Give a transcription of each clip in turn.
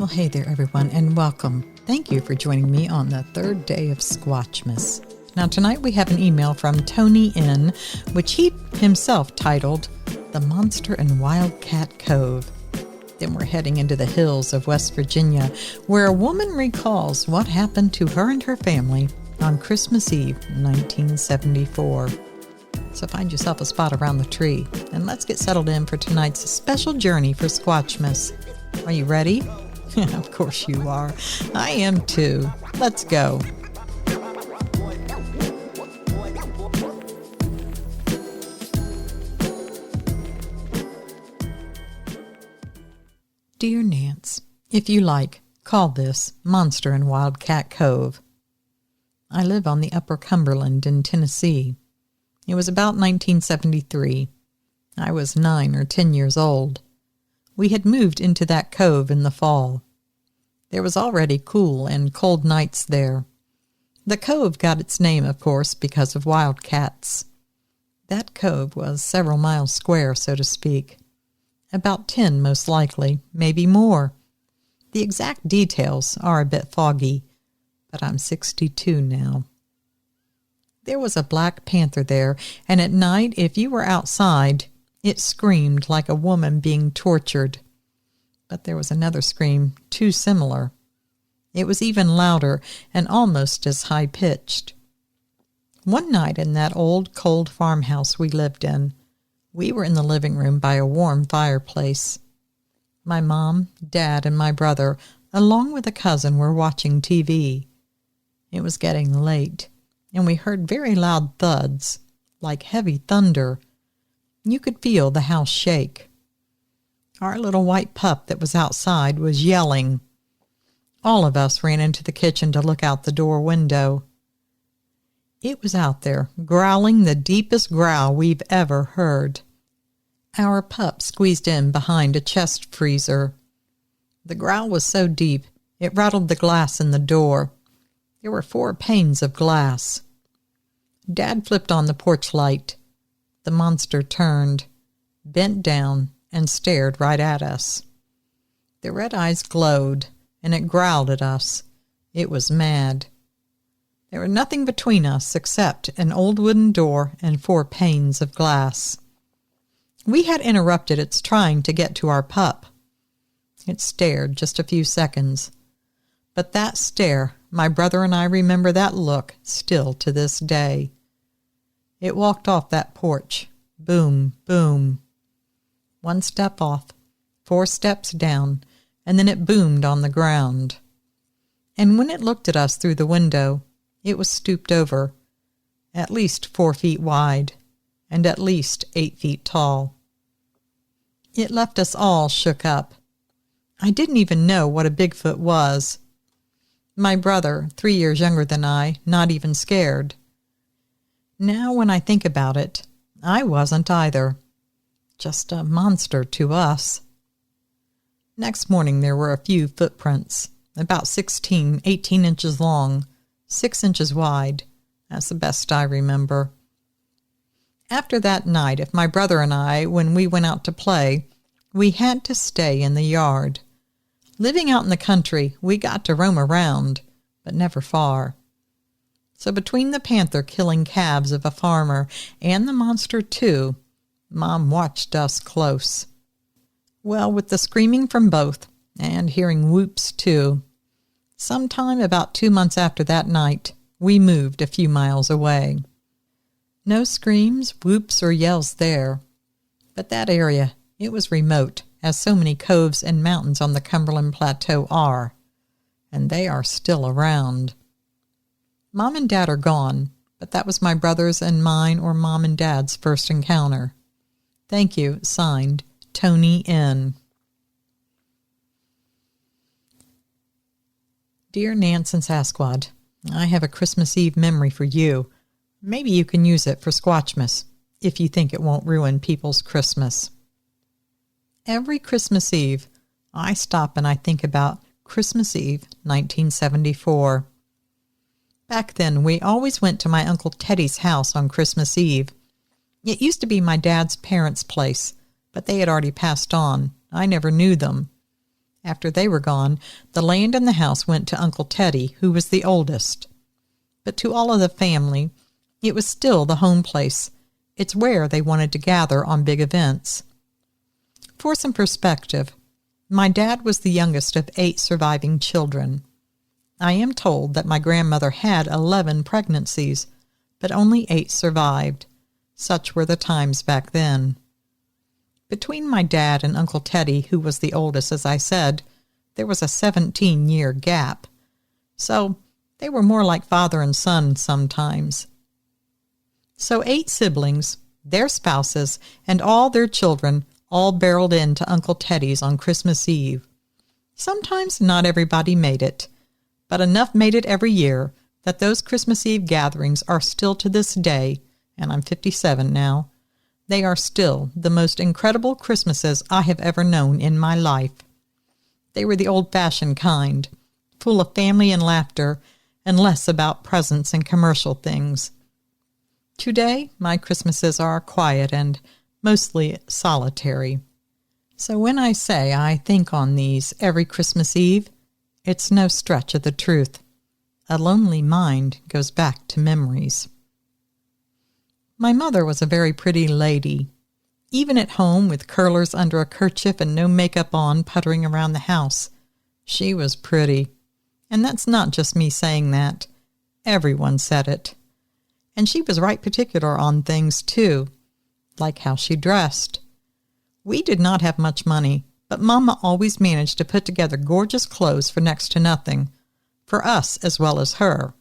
Well, hey there, everyone, and welcome. Thank you for joining me on the third day of Squatchmas. Now, tonight we have an email from Tony N., which he himself titled, The Monster in Wildcat Cove. Then we're heading into the hills of West Virginia, where a woman recalls what happened to her and her family on Christmas Eve, 1974. So find yourself a spot around the tree, and let's get settled in for tonight's special journey for Squatchmas. Are you ready? Of course you are. I am too. Let's go. Dear Nance, if you like, call this Monster in Wildcat Cove. I live on the Upper Cumberland in Tennessee. It was about 1973. I was 9 or 10 years old. We had moved into that cove in the fall. There was already cool and cold nights there. The cove got its name, of course, because of wildcats. That cove was several miles square, so to speak. About 10, most likely, maybe more. The exact details are a bit foggy, but I'm 62 now. There was a black panther there, and at night, if you were outside, it screamed like a woman being tortured. But there was another scream, too similar. It was even louder and almost as high-pitched. One night in that old, cold farmhouse we lived in, we were in the living room by a warm fireplace. My mom, Dad, and my brother, along with a cousin, were watching TV. It was getting late, and we heard very loud thuds, like heavy thunder. You could feel the house shake. Our little white pup that was outside was yelling. All of us ran into the kitchen to look out the door window. It was out there, growling the deepest growl we've ever heard. Our pup squeezed in behind a chest freezer. The growl was so deep, it rattled the glass in the door. There were 4 panes of glass. Dad flipped on the porch light. The monster turned, bent down, and stared right at us. The red eyes glowed, and it growled at us. It was mad. There was nothing between us except an old wooden door and 4 panes of glass. We had interrupted its trying to get to our pup. It stared just a few seconds. But that stare, my brother and I remember that look still to this day. It walked off that porch. Boom, boom. 1 step off, 4 steps down, and then it boomed on the ground. And when it looked at us through the window, it was stooped over, at least 4 feet wide, and at least 8 feet tall. It left us all shook up. I didn't even know what a Bigfoot was. My brother, 3 years younger than I, not even scared. Now when I think about it, I wasn't either. Just a monster to us. Next morning there were a few footprints, about 18 inches long, 6 inches wide. That's the best I remember. After that night, if my brother and I, when we went out to play, we had to stay in the yard. Living out in the country, we got to roam around, but never far. So between the panther killing calves of a farmer and the monster too, Mom watched us close. Well, with the screaming from both, and hearing whoops too, sometime about 2 months after that night, we moved a few miles away. No screams, whoops, or yells there. But that area, it was remote, as so many coves and mountains on the Cumberland Plateau are, and they are still around. Mom and Dad are gone, but that was my brother's and mine or Mom and Dad's first encounter. Thank you, signed, Tony N. Dear Nance and Sasquatch, I have a Christmas Eve memory for you. Maybe you can use it for Squatchmas, if you think it won't ruin people's Christmas. Every Christmas Eve, I stop and I think about Christmas Eve, 1974. Back then, we always went to my Uncle Teddy's house on Christmas Eve. It used to be my dad's parents' place, but they had already passed on. I never knew them. After they were gone, the land and the house went to Uncle Teddy, who was the oldest. But to all of the family, it was still the home place. It's where they wanted to gather on big events. For some perspective, my dad was the youngest of 8 surviving children. I am told that my grandmother had 11 pregnancies, but only 8 survived. Such were the times back then. Between my dad and Uncle Teddy, who was the oldest, as I said, there was a 17-year gap. So they were more like father and son sometimes. So 8 siblings, their spouses, and all their children all barreled into Uncle Teddy's on Christmas Eve. Sometimes not everybody made it, but enough made it every year that those Christmas Eve gatherings are still to this day, and I'm 57 now, they are still the most incredible Christmases I have ever known in my life. They were the old-fashioned kind, full of family and laughter, and less about presents and commercial things. Today, my Christmases are quiet and mostly solitary. So when I say I think on these every Christmas Eve, it's no stretch of the truth. A lonely mind goes back to memories. My mother was a very pretty lady. Even at home, with curlers under a kerchief and no makeup on, puttering around the house, she was pretty. And that's not just me saying that. Everyone said it. And she was right particular on things, too, like how she dressed. We did not have much money, but Mama always managed to put together gorgeous clothes for next to nothing, for us as well as her.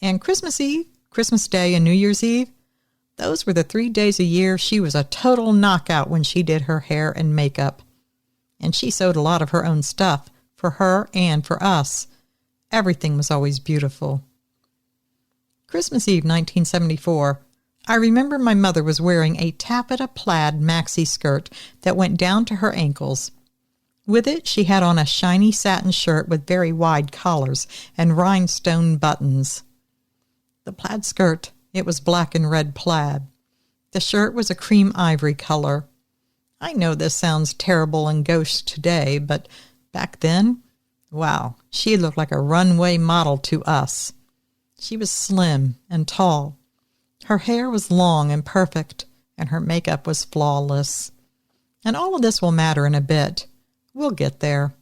And Christmas Eve, Christmas Day, and New Year's Eve, those were the 3 days a year she was a total knockout when she did her hair and makeup. And she sewed a lot of her own stuff, for her and for us. Everything was always beautiful. Christmas Eve 1974, I remember my mother was wearing a taffeta plaid maxi skirt that went down to her ankles. With it, she had on a shiny satin shirt with very wide collars and rhinestone buttons. The plaid skirt, it was black and red plaid. The shirt was a cream ivory color. I know this sounds terrible and gauche today, but back then, wow, she looked like a runway model to us. She was slim and tall. Her hair was long and perfect, and her makeup was flawless. And all of this will matter in a bit. We'll get there.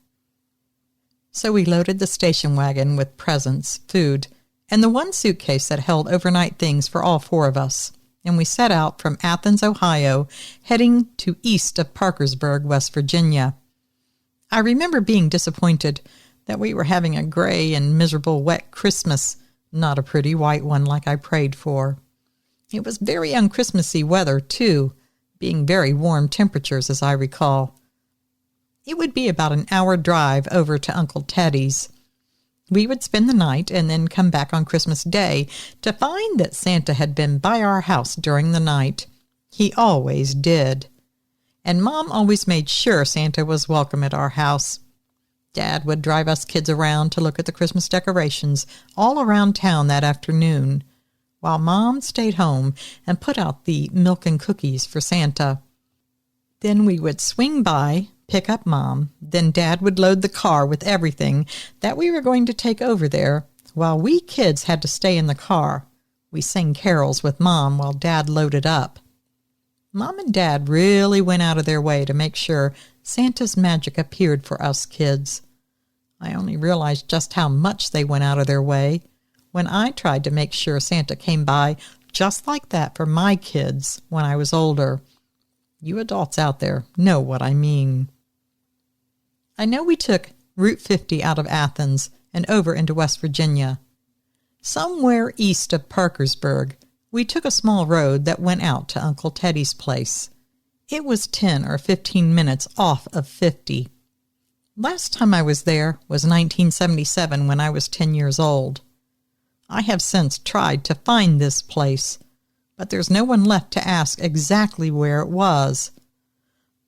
So we loaded the station wagon with presents, food, and the one suitcase that held overnight things for all 4 of us, and we set out from Athens, Ohio, heading to east of Parkersburg, West Virginia. I remember being disappointed that we were having a gray and miserable wet Christmas, not a pretty white one like I prayed for. It was very unchristmassy weather, too, being very warm temperatures, as I recall. It would be about an hour drive over to Uncle Teddy's. We would spend the night and then come back on Christmas Day to find that Santa had been by our house during the night. He always did. And Mom always made sure Santa was welcome at our house. Dad would drive us kids around to look at the Christmas decorations all around town that afternoon, while Mom stayed home and put out the milk and cookies for Santa. Then we would swing by, pick up Mom, then Dad would load the car with everything that we were going to take over there, while we kids had to stay in the car. We sang carols with Mom while Dad loaded up. Mom and Dad really went out of their way to make sure Santa's magic appeared for us kids. I only realized just how much they went out of their way when I tried to make sure Santa came by just like that for my kids when I was older. You adults out there know what I mean. I know we took Route 50 out of Athens and over into West Virginia. Somewhere east of Parkersburg, we took a small road that went out to Uncle Teddy's place. It was 10 or 15 minutes off of 50. Last time I was there was 1977 when I was 10 years old. I have since tried to find this place, but there's no one left to ask exactly where it was.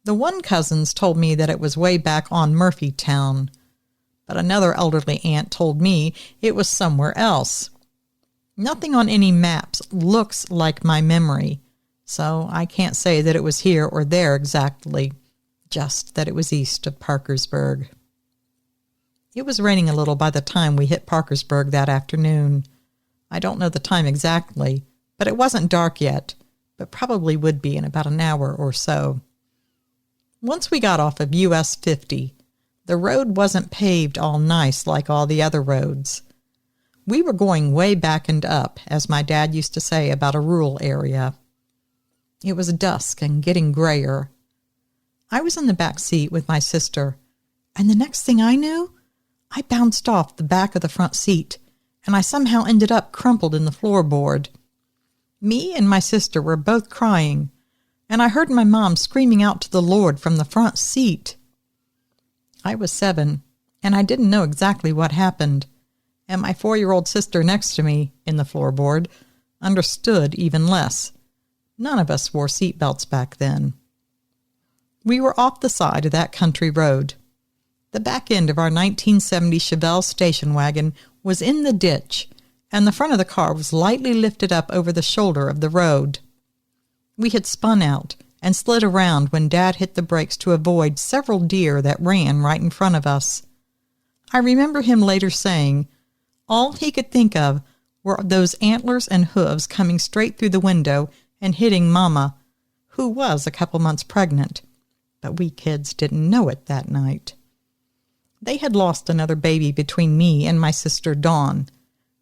The one cousins told me that it was way back on Murphytown, but another elderly aunt told me it was somewhere else. Nothing on any maps looks like my memory, so I can't say that it was here or there exactly, just that it was east of Parkersburg. It was raining a little by the time we hit Parkersburg that afternoon. I don't know the time exactly, but it wasn't dark yet, but probably would be in about an hour or so. Once we got off of US 50, the road wasn't paved all nice like all the other roads. We were going way back and up, as my dad used to say about a rural area. It was dusk and getting grayer. I was in the back seat with my sister, and the next thing I knew, I bounced off the back of the front seat, and I somehow ended up crumpled in the floorboard. Me and my sister were both crying, and I heard my mom screaming out to the Lord from the front seat. I was 7, and I didn't know exactly what happened, and my 4-year-old sister next to me, in the floorboard, understood even less. None of us wore seatbelts back then. We were off the side of that country road. The back end of our 1970 Chevelle station wagon was in the ditch, and the front of the car was lightly lifted up over the shoulder of the road. We had spun out and slid around when Dad hit the brakes to avoid several deer that ran right in front of us. I remember him later saying all he could think of were those antlers and hooves coming straight through the window and hitting Mama, who was a couple months pregnant, but we kids didn't know it that night. They had lost another baby between me and my sister Dawn,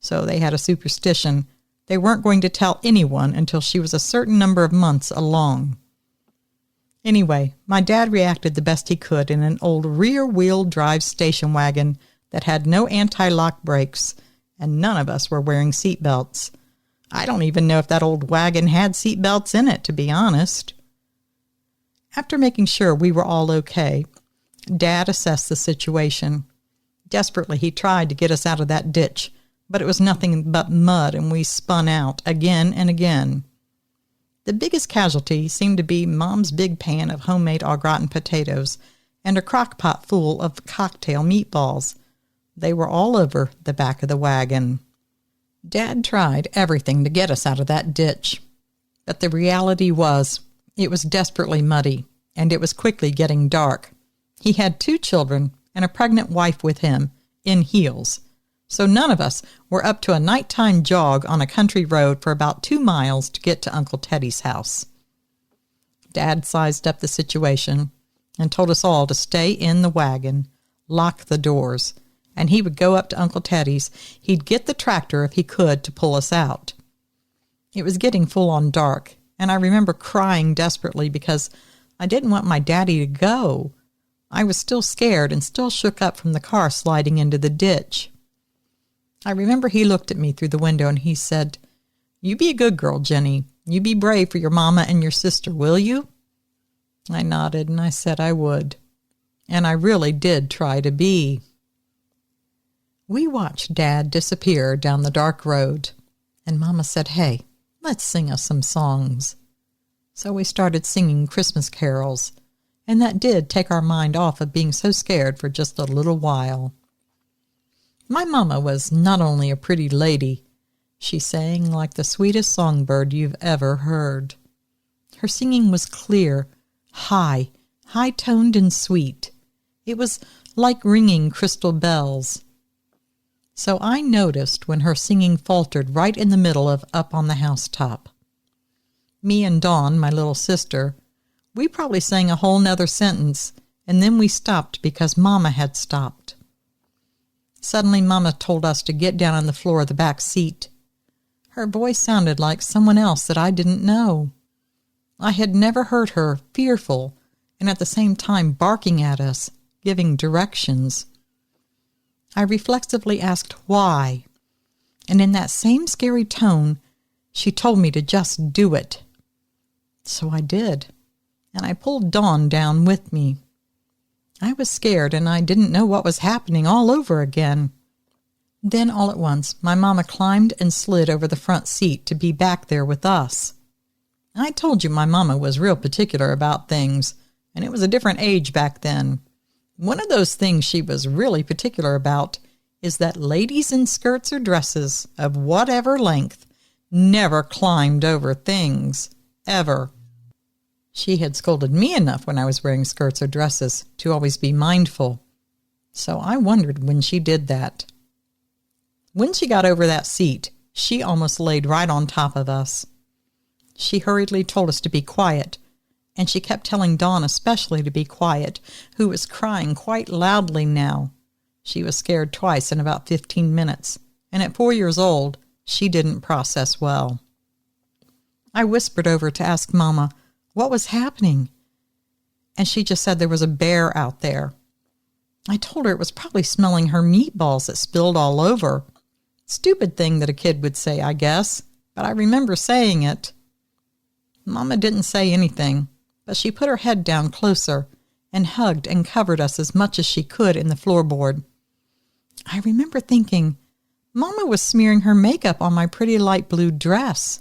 so they had a superstition they weren't going to tell anyone until she was a certain number of months along. Anyway, my dad reacted the best he could in an old rear-wheel drive station wagon that had no anti-lock brakes, and none of us were wearing seat belts. I don't even know if that old wagon had seat belts in it, to be honest. After making sure we were all okay, Dad assessed the situation. Desperately, he tried to get us out of that ditch, but it was nothing but mud, and we spun out again and again. The biggest casualty seemed to be Mom's big pan of homemade au gratin potatoes and a crock pot full of cocktail meatballs. They were all over the back of the wagon. Dad tried everything to get us out of that ditch, but the reality was it was desperately muddy, and it was quickly getting dark. He had 2 children and a pregnant wife with him, in heels, so none of us were up to a nighttime jog on a country road for about 2 miles to get to Uncle Teddy's house. Dad sized up the situation and told us all to stay in the wagon, lock the doors, and he would go up to Uncle Teddy's. He'd get the tractor if he could to pull us out. It was getting full-on dark, and I remember crying desperately because I didn't want my daddy to go. I was still scared and still shook up from the car sliding into the ditch. I remember he looked at me through the window and he said, "You be a good girl, Jenny. You be brave for your mama and your sister, will you?" I nodded and I said I would. And I really did try to be. We watched Dad disappear down the dark road, and Mama said, "Hey, let's sing us some songs." So we started singing Christmas carols, and that did take our mind off of being so scared for just a little while. My mama was not only a pretty lady, she sang like the sweetest songbird you've ever heard. Her singing was clear, high-toned and sweet. It was like ringing crystal bells. So I noticed when her singing faltered right in the middle of Up on the Housetop. Me and Dawn, my little sister, we probably sang a whole nother sentence, and then we stopped because Mama had stopped. Suddenly, Mama told us to get down on the floor of the back seat. Her voice sounded like someone else that I didn't know. I had never heard her fearful and at the same time barking at us, giving directions. I reflexively asked why, and in that same scary tone, she told me to just do it. So I did, and I pulled Dawn down with me. I was scared, and I didn't know what was happening all over again. Then, all at once, my mama climbed and slid over the front seat to be back there with us. I told you my mama was real particular about things, and it was a different age back then. One of those things she was really particular about is that ladies in skirts or dresses of whatever length never climbed over things, ever. She had scolded me enough when I was wearing skirts or dresses to always be mindful. So I wondered when she did that. When she got over that seat, she almost laid right on top of us. She hurriedly told us to be quiet, and she kept telling Dawn especially to be quiet, who was crying quite loudly now. She was scared twice in about 15 minutes, and at 4 years old, she didn't process well. I whispered over to ask Mama what was happening, and she just said there was a bear out there. I told her it was probably smelling her meatballs that spilled all over. Stupid thing that a kid would say, I guess, but I remember saying it. Mama didn't say anything, but she put her head down closer and hugged and covered us as much as she could in the floorboard. I remember thinking, Mama was smearing her makeup on my pretty light blue dress.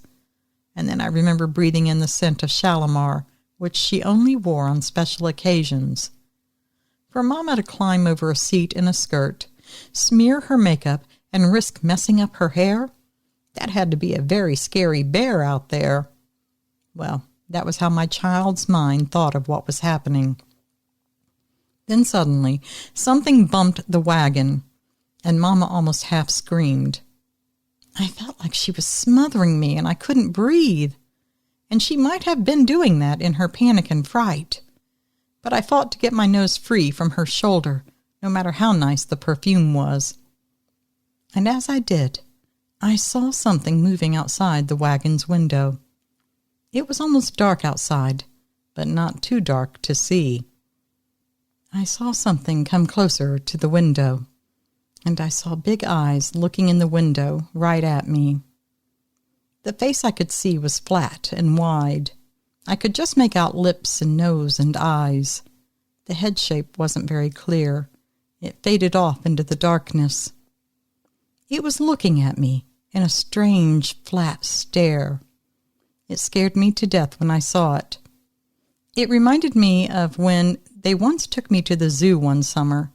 And then I remember breathing in the scent of Shalimar, which she only wore on special occasions. For Mama to climb over a seat in a skirt, smear her makeup, and risk messing up her hair, that had to be a very scary bear out there. Well, that was how my child's mind thought of what was happening. Then suddenly, something bumped the wagon, and Mama almost half screamed. I felt like she was smothering me, and I couldn't breathe. And she might have been doing that in her panic and fright. But I fought to get my nose free from her shoulder, no matter how nice the perfume was. And as I did, I saw something moving outside the wagon's window. It was almost dark outside, but not too dark to see. I saw something come closer to the window, and I saw big eyes looking in the window right at me. The face I could see was flat and wide. I could just make out lips and nose and eyes. The head shape wasn't very clear. It faded off into the darkness. It was looking at me in a strange, flat stare. It scared me to death when I saw it. It reminded me of when they once took me to the zoo one summer,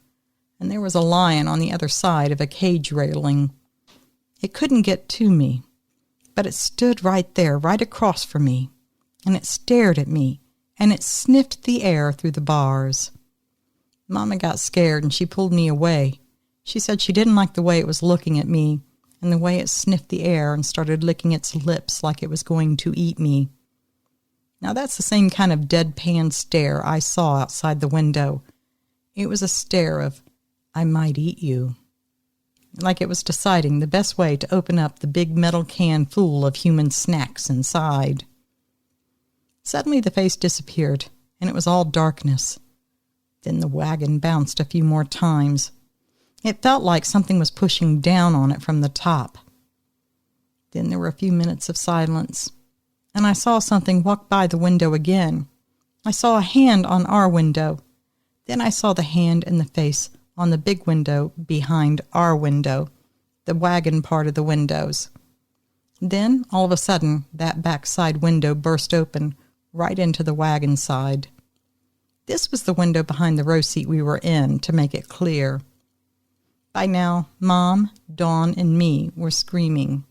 and there was a lion on the other side of a cage railing. It couldn't get to me, but it stood right there, right across from me, and it stared at me, and it sniffed the air through the bars. Mama got scared, and she pulled me away. She said she didn't like the way it was looking at me, and the way it sniffed the air and started licking its lips like it was going to eat me. Now that's the same kind of deadpan stare I saw outside the window. It was a stare of, I might eat you. Like it was deciding the best way to open up the big metal can full of human snacks inside. Suddenly the face disappeared, and it was all darkness. Then the wagon bounced a few more times. It felt like something was pushing down on it from the top. Then there were a few minutes of silence, and I saw something walk by the window again. I saw a hand on our window. Then I saw the hand and the face on the big window behind our window, the wagon part of the windows. Then, all of a sudden, that back side window burst open right into the wagon side. This was the window behind the row seat we were in, to make it clear. By now, Mom, Dawn, and me were screaming.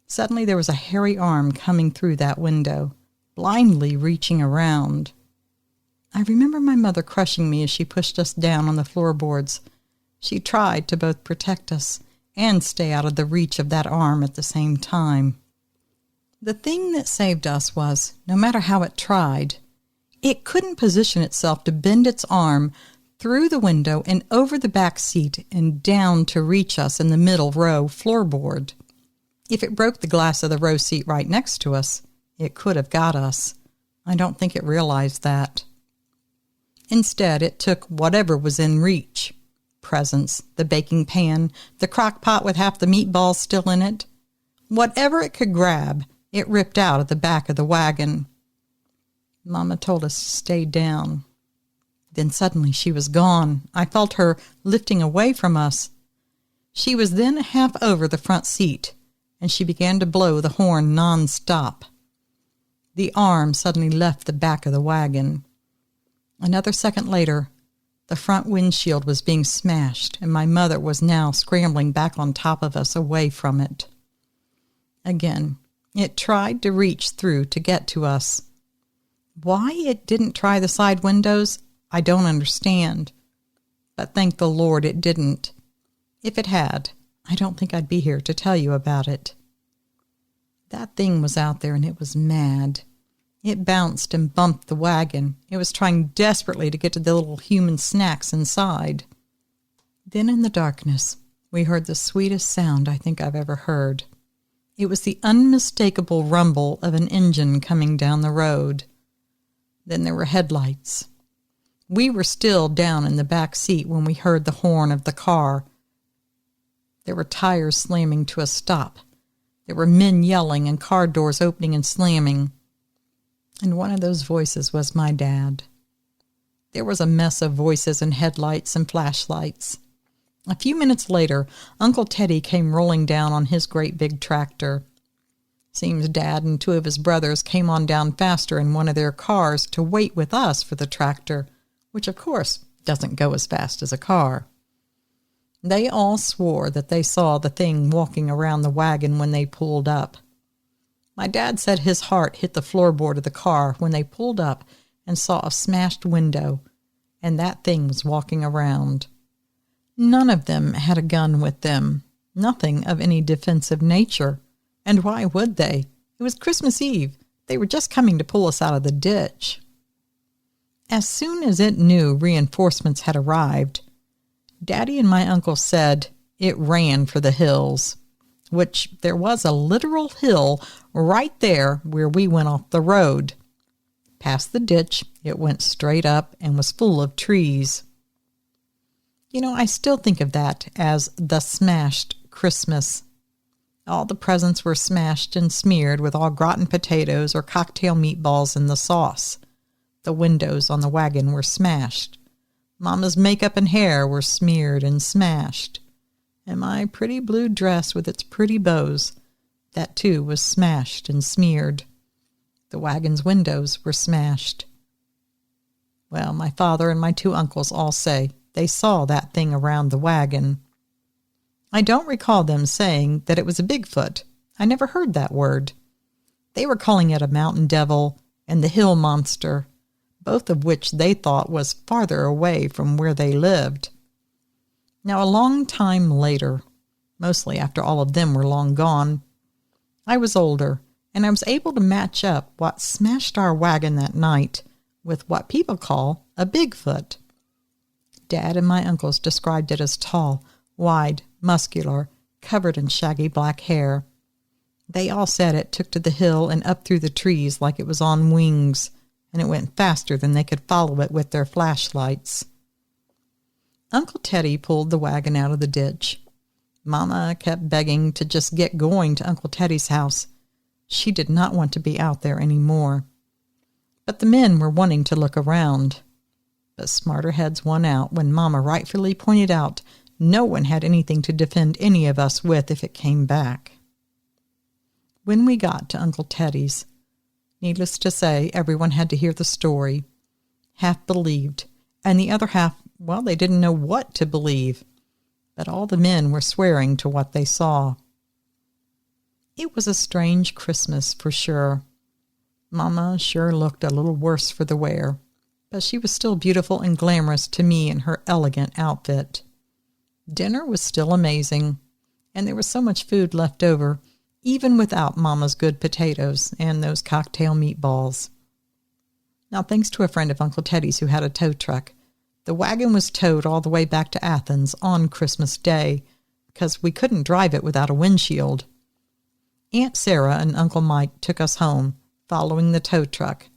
Suddenly there was a hairy arm coming through that window, blindly reaching around. I remember my mother crushing me as she pushed us down on the floorboards. She tried to both protect us and stay out of the reach of that arm at the same time. The thing that saved us was, no matter how it tried, it couldn't position itself to bend its arm through the window and over the back seat and down to reach us in the middle row floorboard. If it broke the glass of the row seat right next to us, it could have got us. I don't think it realized that. Instead, it took whatever was in reach. Presents, the baking pan, the crock pot with half the meatballs still in it. Whatever it could grab, it ripped out at the back of the wagon. Mama told us to stay down. Then suddenly she was gone. I felt her lifting away from us. She was then half over the front seat, and she began to blow the horn non-stop. The arm suddenly left the back of the wagon. Another second later, the front windshield was being smashed, and my mother was now scrambling back on top of us away from it. Again, it tried to reach through to get to us. Why it didn't try the side windows, I don't understand. but thank the Lord it didn't. If it had, I don't think I'd be here to tell you about it. That thing was out there and it was mad. It bounced and bumped the wagon. It was trying desperately to get to the little human snacks inside. Then in the darkness, we heard the sweetest sound I think I've ever heard. It was the unmistakable rumble of an engine coming down the road. Then there were headlights. We were still down in the back seat when we heard the horn of the car. There were tires slamming to a stop. There were men yelling and car doors opening and slamming. And one of those voices was my dad. There was a mess of voices and headlights and flashlights. A few minutes later, Uncle Teddy came rolling down on his great big tractor. Seems Dad and two of his brothers came on down faster in one of their cars to wait with us for the tractor, which of course doesn't go as fast as a car. They all swore that they saw the thing walking around the wagon when they pulled up. My dad said his heart hit the floorboard of the car when they pulled up and saw a smashed window, and that thing was walking around. None of them had a gun with them, nothing of any defensive nature. And why would they? It was Christmas Eve. They were just coming to pull us out of the ditch. As soon as it knew reinforcements had arrived, Daddy and my uncle said it ran for the hills, which there was a literal hill right there where we went off the road. Past the ditch, it went straight up and was full of trees. You know, I still think of that as the smashed Christmas. All the presents were smashed and smeared with au gratin potatoes or cocktail meatballs in the sauce. The windows on the wagon were smashed. Mama's makeup and hair were smeared and smashed. And my pretty blue dress with its pretty bows, that too was smashed and smeared. The wagon's windows were smashed. Well, my father and my two uncles all say they saw that thing around the wagon. I don't recall them saying that it was a Bigfoot. I never heard that word. They were calling it a mountain devil and the hill monster, both of which they thought was farther away from where they lived. Now, a long time later, mostly after all of them were long gone, I was older, and I was able to match up what smashed our wagon that night with what people call a Bigfoot. Dad and my uncles described it as tall, wide, muscular, covered in shaggy black hair. They all said it took to the hill and up through the trees like it was on wings, and it went faster than they could follow it with their flashlights. Uncle Teddy pulled the wagon out of the ditch. Mama kept begging to just get going to Uncle Teddy's house. She did not want to be out there any more. But the men were wanting to look around. But smarter heads won out when Mama rightfully pointed out no one had anything to defend any of us with if it came back. When we got to Uncle Teddy's, needless to say, everyone had to hear the story. Half believed, and the other half, well, they didn't know what to believe. But all the men were swearing to what they saw. It was a strange Christmas for sure. Mama sure looked a little worse for the wear, but she was still beautiful and glamorous to me in her elegant outfit. Dinner was still amazing, and there was so much food left over, even without Mama's good potatoes and those cocktail meatballs. Now, thanks to a friend of Uncle Teddy's who had a tow truck, the wagon was towed all the way back to Athens on Christmas Day, because we couldn't drive it without a windshield. Aunt Sarah and Uncle Mike took us home, following the tow truck.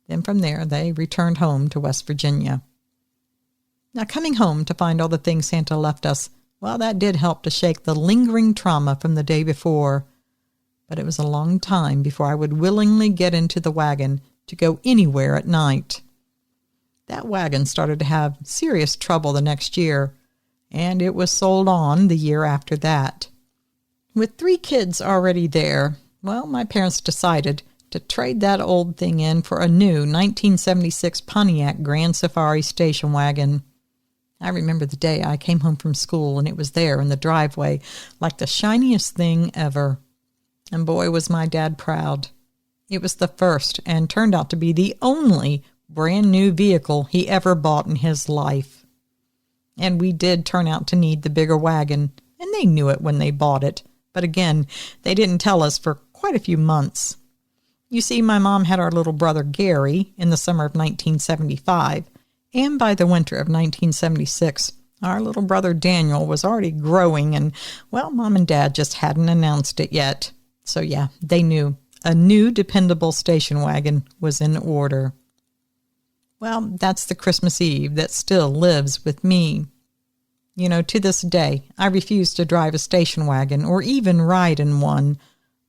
Then from there, they returned home to West Virginia. Now, coming home to find all the things Santa left us, well, that did help to shake the lingering trauma from the day before. But it was a long time before I would willingly get into the wagon to go anywhere at night. That wagon started to have serious trouble the next year, and it was sold on the year after that. With 3 kids already there, well, my parents decided to trade that old thing in for a new 1976 Pontiac Grand Safari station wagon. I remember the day I came home from school and it was there in the driveway like the shiniest thing ever. And boy, was my dad proud. It was the first and turned out to be the only brand new vehicle he ever bought in his life. And we did turn out to need the bigger wagon, and they knew it when they bought it. But again, they didn't tell us for quite a few months. You see, my mom had our little brother Gary in the summer of 1975, and by the winter of 1976, our little brother Daniel was already growing, and, well, Mom and Dad just hadn't announced it yet. So yeah, they knew a new dependable station wagon was in order. Well, that's the Christmas Eve that still lives with me. You know, to this day, I refuse to drive a station wagon or even ride in one.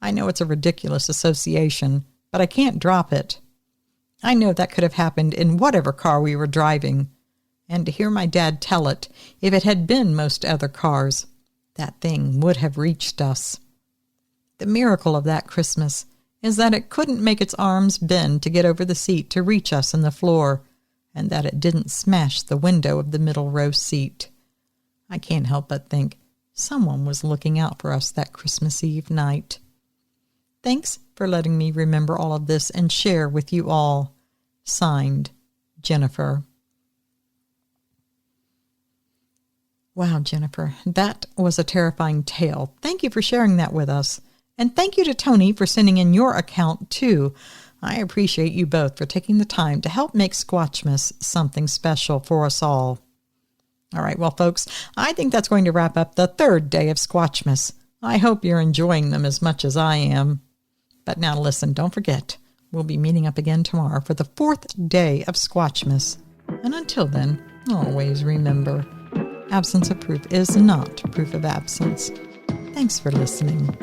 I know it's a ridiculous association, but I can't drop it. I know that could have happened in whatever car we were driving. And to hear my dad tell it, if it had been most other cars, that thing would have reached us. The miracle of that Christmas is that it couldn't make its arms bend to get over the seat to reach us in the floor, and that it didn't smash the window of the middle row seat. I can't help but think someone was looking out for us that Christmas Eve night. Thanks for letting me remember all of this and share with you all. Signed, Jennifer. Wow, Jennifer, that was a terrifying tale. Thank you for sharing that with us. And thank you to Tony for sending in your account, too. I appreciate you both for taking the time to help make Squatchmas something special for us all. All right, well, folks, I think that's going to wrap up the third day of Squatchmas. I hope you're enjoying them as much as I am. But now listen, don't forget, we'll be meeting up again tomorrow for the fourth day of Squatchmas. And until then, always remember, absence of proof is not proof of absence. Thanks for listening.